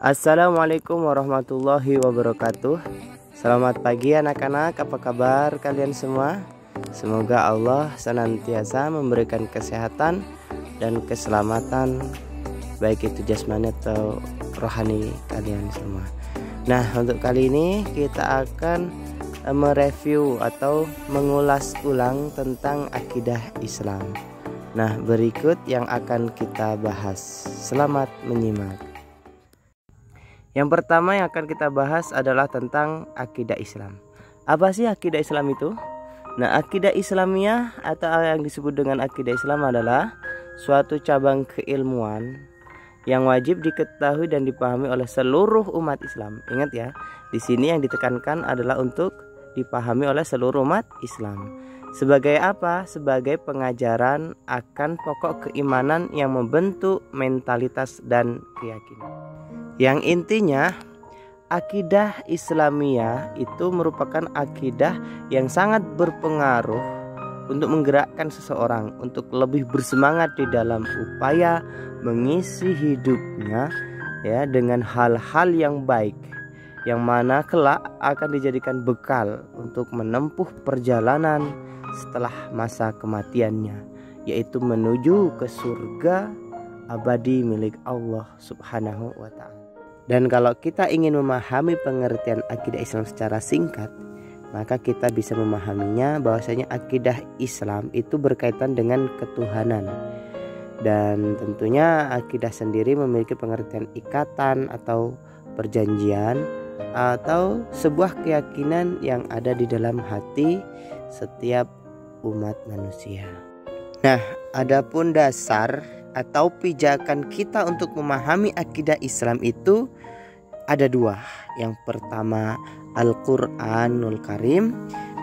Assalamualaikum warahmatullahi wabarakatuh. Selamat pagi anak-anak, apa kabar kalian semua? Semoga Allah senantiasa memberikan kesehatan dan keselamatan, baik itu jasmani atau rohani kalian semua. Nah, untuk kali ini kita akan mereview atau mengulas ulang tentang akidah Islam. Nah, berikut yang akan kita bahas. Selamat menyimak. Yang pertama yang akan kita bahas adalah tentang akidah Islam. Apa sih akidah Islam itu? Nah, akidah Islamiyah atau yang disebut dengan akidah Islam adalah suatu cabang keilmuan yang wajib diketahui dan dipahami oleh seluruh umat Islam. Ingat ya, di sini yang ditekankan adalah untuk dipahami oleh seluruh umat Islam. Sebagai apa? Sebagai pengajaran akan pokok keimanan yang membentuk mentalitas dan keyakinan. Yang intinya, akidah Islamiyah itu merupakan akidah yang sangat berpengaruh untuk menggerakkan seseorang untuk lebih bersemangat di dalam upaya mengisi hidupnya ya dengan hal-hal yang baik, yang mana kelak akan dijadikan bekal untuk menempuh perjalanan setelah masa kematiannya, yaitu menuju ke surga abadi milik Allah Subhanahu wa ta'ala. Dan kalau kita ingin memahami pengertian akidah Islam secara singkat, maka kita bisa memahaminya bahwasanya akidah Islam itu berkaitan dengan ketuhanan. Dan tentunya akidah sendiri memiliki pengertian ikatan atau perjanjian atau sebuah keyakinan yang ada di dalam hati setiap umat manusia. Nah, adapun dasar atau pijakan kita untuk memahami akidah Islam itu ada dua. Yang pertama Al-Quranul Karim,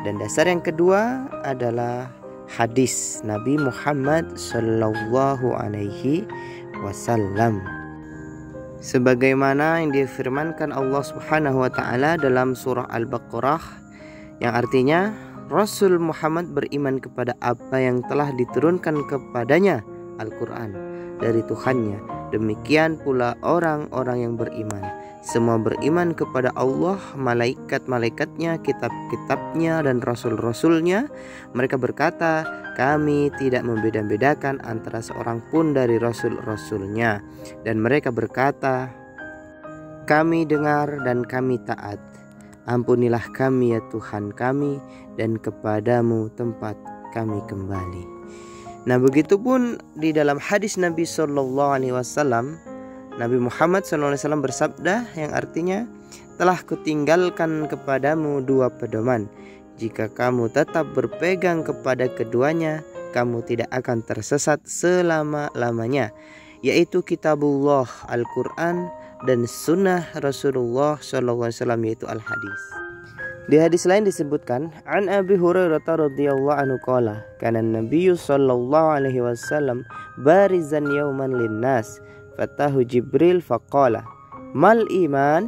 dan dasar yang kedua adalah hadis Nabi Muhammad Sallallahu Alaihi Wasallam. Sebagaimana yang difirmankan Allah Subhanahu Wa Taala dalam surah Al-Baqarah, yang artinya Rasul Muhammad beriman kepada apa yang telah diturunkan kepadanya, Al-Quran, dari Tuhannya. Demikian pula orang-orang yang beriman. Semua beriman kepada Allah, malaikat-malaikatnya, kitab-kitabnya, dan rasul-rasulnya. Mereka berkata, kami tidak membeda-bedakan antara seorang pun dari rasul-rasulnya. Dan mereka berkata, kami dengar dan kami taat. Ampunilah kami ya Tuhan kami, dan kepadamu tempat kami kembali. Nah, begitupun di dalam hadis Nabi Sallallahu Alaihi Wasallam, Nabi Muhammad SAW bersabda yang artinya, telah kutinggalkan kepadamu dua pedoman. Jika kamu tetap berpegang kepada keduanya, kamu tidak akan tersesat selama-lamanya, yaitu kitabullah Al-Quran dan sunnah Rasulullah SAW, yaitu al-hadis. Di hadis lain disebutkan, an Abi Hurairah radhiyallahu anhu qala, kana Nabi sallallahu alaihi wasallam barizan yauman linnas, fatahu Jibril faqala, mal iman?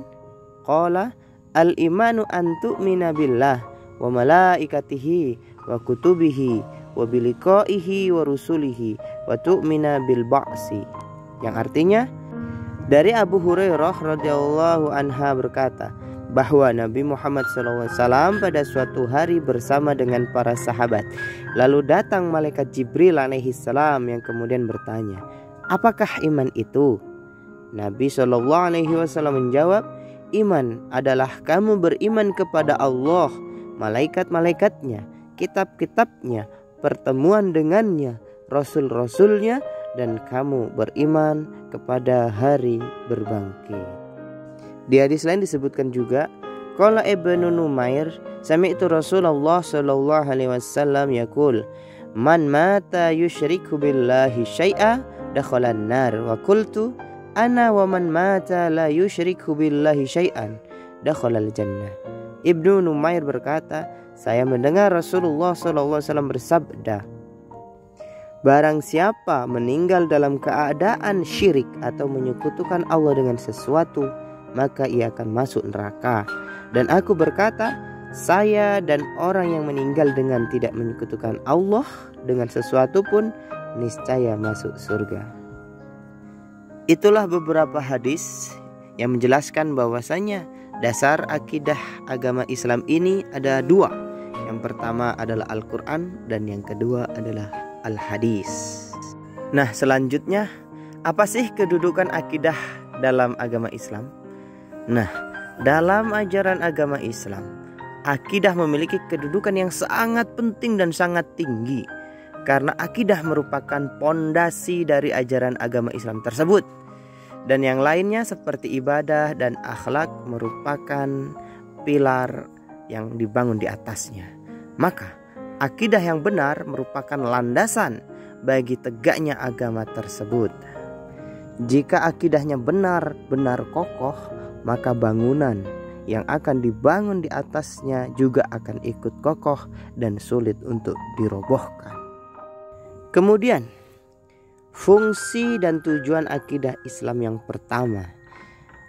Qala, al imanu an tu'mina billah wa malaikatihi wa kutubihi wa biliqaihi wa rusulihi wa tu'mina bil ba'si. Yang artinya, dari Abu Hurairah radhiyallahu anha berkata bahwa Nabi Muhammad SAW pada suatu hari bersama dengan para sahabat. Lalu datang malaikat Jibril alaihi salam yang kemudian bertanya, apakah iman itu? Nabi SAW menjawab, iman adalah kamu beriman kepada Allah, malaikat-malaikatnya, kitab-kitabnya, pertemuan dengannya, rasul-rasulnya, dan kamu beriman kepada hari berbangkit. Di hadis lain disebutkan juga, qala Ibnu Numair, sami'tu Rasulullah sallallahu alaihi wasallam yaqul, man mata yusyriku billahi syai'a dakhala an-nar, wa qultu ana wa man mata la yusyriku billahi syai'an dakhala al-jannah. Ibnu Numair berkata, saya mendengar Rasulullah sallallahu alaihi wasallam bersabda, barang siapa meninggal dalam keadaan syirik atau menyekutukan Allah dengan sesuatu, maka ia akan masuk neraka. Dan aku berkata, saya dan orang yang meninggal dengan tidak menyekutukan Allah dengan sesuatu pun niscaya masuk surga. Itulah beberapa hadis yang menjelaskan bahwasanya dasar akidah agama Islam ini ada dua. Yang pertama adalah Al-Quran dan yang kedua adalah Al-Hadis. Nah, selanjutnya apa sih kedudukan akidah dalam agama Islam? Nah, dalam ajaran agama Islam, akidah memiliki kedudukan yang sangat penting dan sangat tinggi. Karena akidah merupakan pondasi dari ajaran agama Islam tersebut. Dan yang lainnya seperti ibadah dan akhlak merupakan pilar yang dibangun di atasnya. Maka akidah yang benar merupakan landasan bagi tegaknya agama tersebut. Jika akidahnya benar-benar kokoh, maka bangunan yang akan dibangun di atasnya juga akan ikut kokoh dan sulit untuk dirobohkan. Kemudian, fungsi dan tujuan akidah Islam yang pertama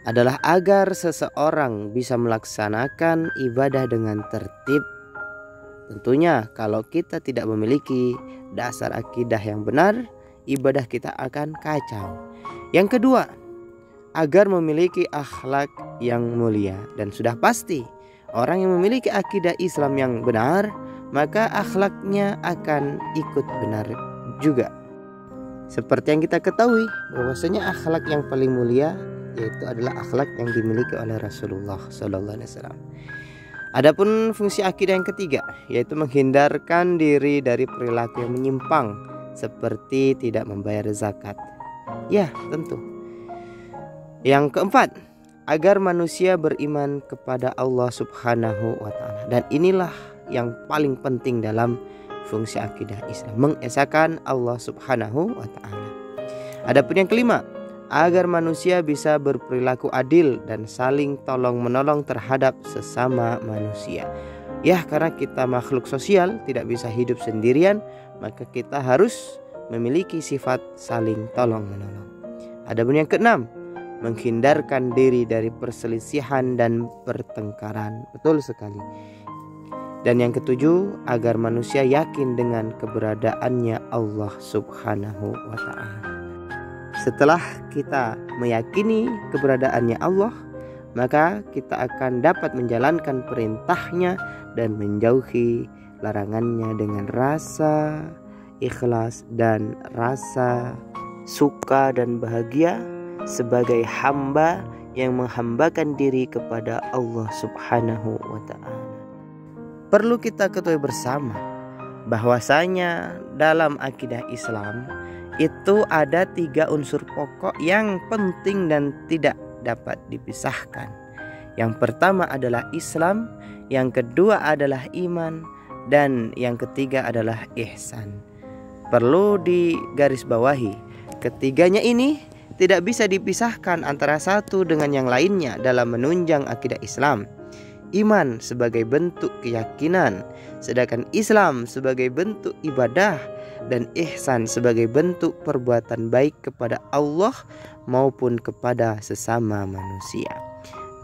adalah agar seseorang bisa melaksanakan ibadah dengan tertib. Tentunya kalau kita tidak memiliki dasar akidah yang benar, ibadah kita akan kacau. Yang kedua, agar memiliki akhlak yang mulia. Dan sudah pasti orang yang memiliki akidah Islam yang benar, maka akhlaknya akan ikut benar juga. Seperti yang kita ketahui bahwasanya akhlak yang paling mulia yaitu adalah akhlak yang dimiliki oleh Rasulullah SAW. Adapun fungsi akidah yang ketiga yaitu menghindarkan diri dari perilaku yang menyimpang seperti tidak membayar zakat. Ya, tentu. Yang keempat, agar manusia beriman kepada Allah Subhanahu wa Ta'ala. Dan inilah yang paling penting dalam fungsi akidah Islam, mengesahkan Allah Subhanahu wa Ta'ala. Adapun yang kelima, agar manusia bisa berperilaku adil dan saling tolong-menolong terhadap sesama manusia. Ya, karena kita makhluk sosial, tidak bisa hidup sendirian, maka kita harus memiliki sifat saling tolong-menolong. Adapun yang keenam, menghindarkan diri dari perselisihan dan pertengkaran. Betul sekali. Dan yang ketujuh, agar manusia yakin dengan keberadaannya Allah Subhanahu wa Ta'ala. Setelah kita meyakini keberadaannya Allah, maka kita akan dapat menjalankan perintahnya dan menjauhi larangannya dengan rasa ikhlas dan rasa suka dan bahagia sebagai hamba yang menghambakan diri kepada Allah Subhanahu wa Ta'ala. Perlu kita ketahui bersama bahwasanya dalam akidah Islam itu ada 3 unsur pokok yang penting dan tidak dapat dipisahkan. Yang pertama adalah Islam, yang kedua adalah iman, dan yang ketiga adalah ihsan. Perlu digarisbawahi, ketiganya ini tidak bisa dipisahkan antara satu dengan yang lainnya dalam menunjang akidah Islam. Iman sebagai bentuk keyakinan, sedangkan Islam sebagai bentuk ibadah, dan ihsan sebagai bentuk perbuatan baik kepada Allah maupun kepada sesama manusia.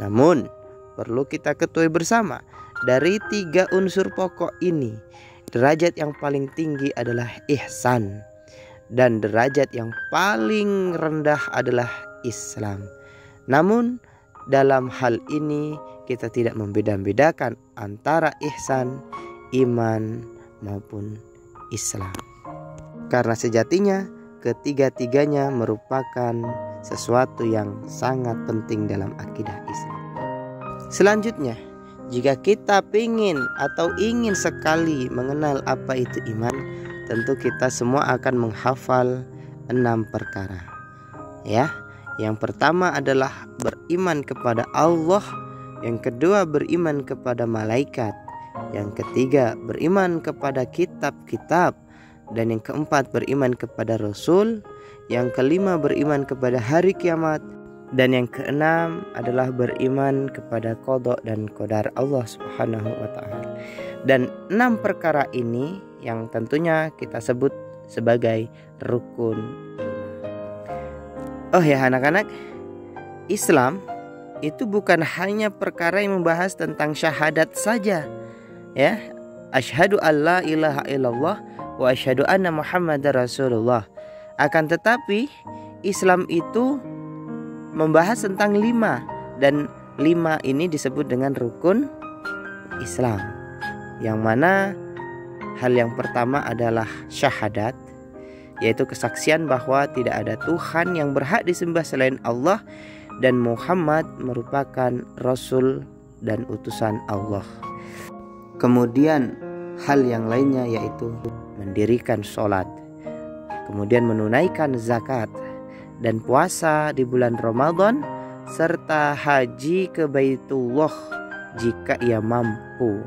Namun perlu kita ketahui bersama, dari 3 unsur pokok ini, derajat yang paling tinggi adalah ihsan dan derajat yang paling rendah adalah Islam. Namun dalam hal ini kita tidak membeda-bedakan antara ihsan, iman maupun Islam. Karena sejatinya ketiga-tiganya merupakan sesuatu yang sangat penting dalam akidah Islam. Selanjutnya, jika kita ingin sekali mengenal apa itu iman, tentu kita semua akan menghafal 6 perkara. Ya, yang pertama adalah beriman kepada Allah, yang kedua beriman kepada malaikat, yang ketiga beriman kepada kitab-kitab, dan yang keempat beriman kepada Rasul, yang kelima beriman kepada hari kiamat, dan yang keenam adalah beriman kepada qada dan qadar Allah Subhanahu wa Ta'ala. Dan 6 perkara ini yang tentunya kita sebut sebagai rukun. Oh ya anak-anak, Islam itu bukan hanya perkara yang membahas tentang syahadat saja, ya, asyhadu alla ilaha illallah wa asyhadu anna Muhammadar Rasulullah. Akan tetapi Islam itu membahas tentang 5, dan 5 ini disebut dengan rukun Islam, yang mana hal yang pertama adalah syahadat, yaitu kesaksian bahwa tidak ada Tuhan yang berhak disembah selain Allah dan Muhammad merupakan Rasul dan utusan Allah. Kemudian hal yang lainnya yaitu mendirikan sholat, kemudian menunaikan zakat dan puasa di bulan Ramadan, serta haji ke Baitullah jika ia mampu.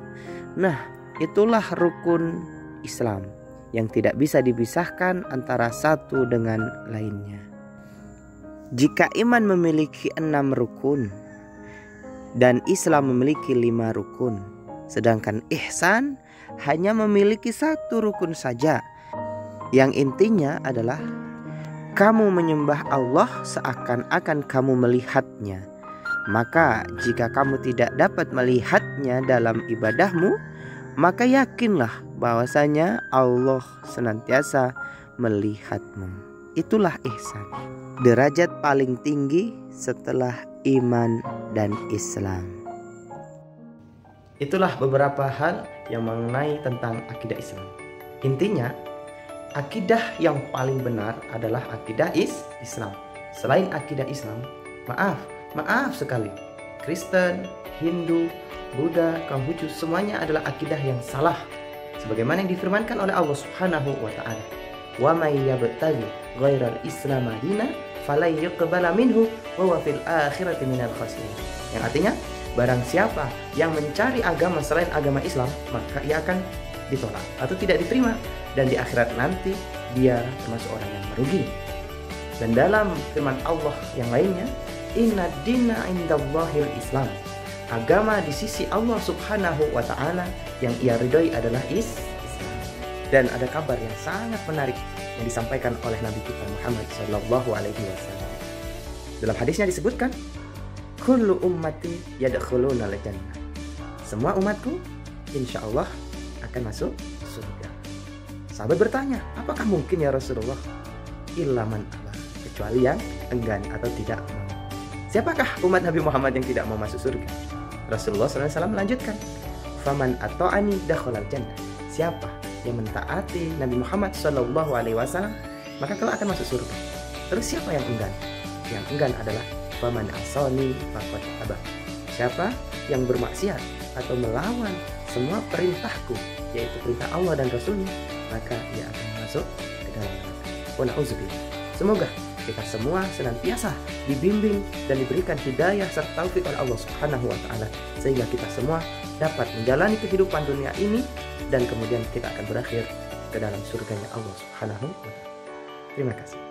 Nah, itulah rukun Islam yang tidak bisa dipisahkan antara satu dengan lainnya. Jika iman memiliki 6 rukun dan Islam memiliki 5 rukun, sedangkan ihsan hanya memiliki 1 rukun saja, yang intinya adalah kamu menyembah Allah seakan-akan kamu melihatnya. Maka jika kamu tidak dapat melihatnya dalam ibadahmu, maka yakinlah bahwasanya Allah senantiasa melihatmu. Itulah ihsan, derajat paling tinggi setelah iman dan Islam. Itulah beberapa hal yang mengenai tentang akidah Islam. Intinya, akidah yang paling benar adalah akidah Islam. Selain akidah Islam, maaf sekali, Kristen, Hindu, Buddha, Konghucu, semuanya adalah akidah yang salah. Sebagaimana yang difirmankan oleh Allah Subhanahu wa taala, "Wa may yabtaghi ghairal Islam dinan falan yuqbala minhu wa huwa fil akhirati minal khasirin." Yang artinya, barang siapa yang mencari agama selain agama Islam, maka ia akan ditolak atau tidak diterima, dan di akhirat nanti dia termasuk orang yang merugi. Dan dalam firman Allah yang lainnya, "Inna dina indallahil Islam." Agama di sisi Allah Subhanahu wa taala yang ia ridhoi adalah Islam. Dan ada kabar yang sangat menarik yang disampaikan oleh Nabi kita Muhammad sallallahu alaihi wasallam. Dalam hadisnya disebutkan, "Kullu ummati yadkhuluna al-jannah." Semua umatku insyaallah akan masuk surga. Sahabat bertanya, "Apakah mungkin ya Rasulullah?" "Illa man aba," kecuali yang enggan atau tidak mau. Siapakah umat Nabi Muhammad yang tidak mau masuk surga? Rasulullah SAW melanjutkan, "Faman ata'ani dakhalal jannah." Siapa yang mentaati Nabi Muhammad SAW, maka kelak akan masuk surga. Terus siapa yang enggan? Yang enggan adalah faman asani faqad aba. Siapa yang bermaksiat atau melawan semua perintahku, yaitu perintah Allah dan Rasulnya, maka ia akan masuk ke dalam neraka. Wa na'udzubillah. Semoga kita semua senantiasa dibimbing dan diberikan hidayah serta taufik oleh Allah Subhanahu wa taala, sehingga kita semua dapat menjalani kehidupan dunia ini dan kemudian kita akan berakhir ke dalam surganya Allah Subhanahu wa taala. Terima kasih.